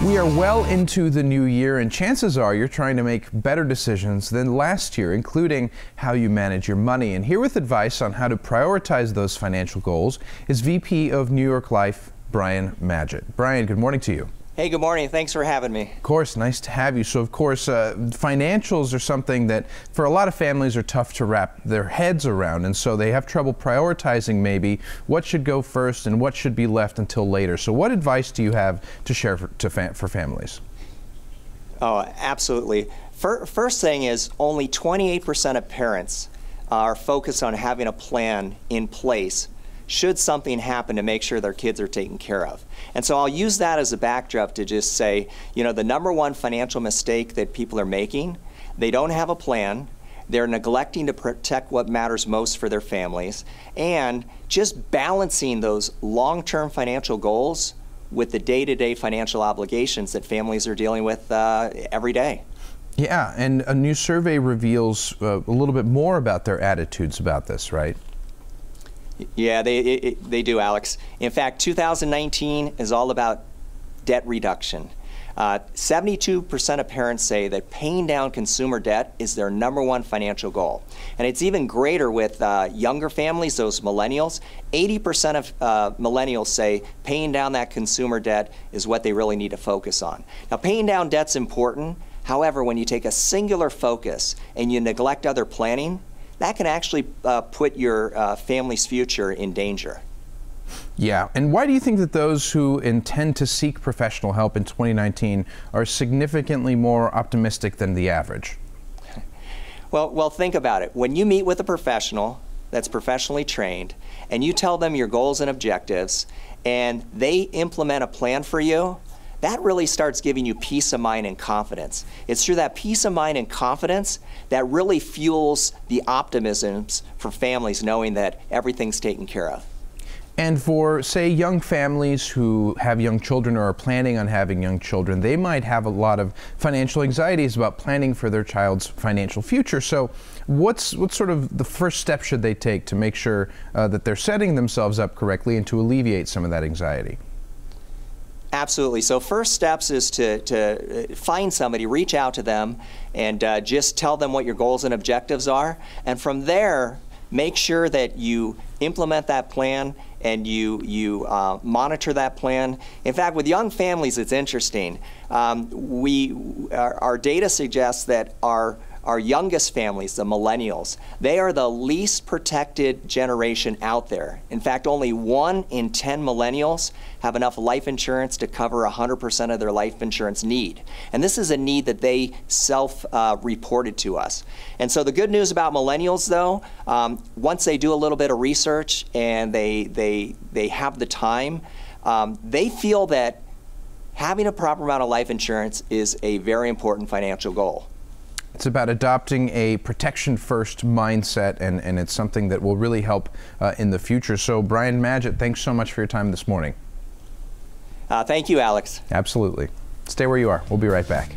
We are well into the new year, and chances are you're trying to make better decisions than last year, including how you manage your money. And here with advice on how to prioritize those financial goals is VP of New York Life, Brian Magid. Brian, good morning to you. Hey, good morning. Thanks for having me. Of course, nice to have you. So, of course, financials are something that for a lot of families are tough to wrap their heads around, and so they have trouble prioritizing maybe what should go first and what should be left until later. So what advice do you have to share for families? Oh, absolutely. First thing is only 28% of parents are focused on having a plan in place should something happen to make sure their kids are taken care of. And so I'll use that as a backdrop to just say, you know, the number one financial mistake that people are making, they don't have a plan, they're neglecting to protect what matters most for their families, and just balancing those long-term financial goals with the day-to-day financial obligations that families are dealing with every day. Yeah, and a new survey reveals a little bit more about their attitudes about this, right? Yeah, they do, Alex. In fact, 2019 is all about debt reduction. 72% of parents say that paying down consumer debt is their number one financial goal. And it's even greater with younger families, those millennials. 80% of millennials say paying down that consumer debt is what they really need to focus on. Now, paying down debt's important. However, when you take a singular focus and you neglect other planning, that can actually put your family's future in danger. Yeah, and why do you think that those who intend to seek professional help in 2019 are significantly more optimistic than the average? Well, think about it. When you meet with a professional that's professionally trained and you tell them your goals and objectives and they implement a plan for you, that really starts giving you peace of mind and confidence. It's through that peace of mind and confidence that really fuels the optimisms for families knowing that everything's taken care of. And for, say, young families who have young children or are planning on having young children, they might have a lot of financial anxieties about planning for their child's financial future. So what's sort of the first step should they take to make sure that they're setting themselves up correctly and to alleviate some of that anxiety? Absolutely. So first steps is to find somebody, reach out to them, and just tell them what your goals and objectives are. And from there, make sure that you implement that plan and you monitor that plan. In fact, with young families, it's interesting. Our data suggests that our youngest families, the millennials, they are the least protected generation out there. In fact, only 1 in 10 millennials have enough life insurance to cover 100% of their life insurance need. And this is a need that they self-reported to us. And so the good news about millennials, though, once they do a little bit of research and they have the time, they feel that having a proper amount of life insurance is a very important financial goal. It's about adopting a protection-first mindset, and it's something that will really help in the future. So, Brian Magid, thanks so much for your time this morning. Thank you, Alex. Absolutely. Stay where you are. We'll be right back.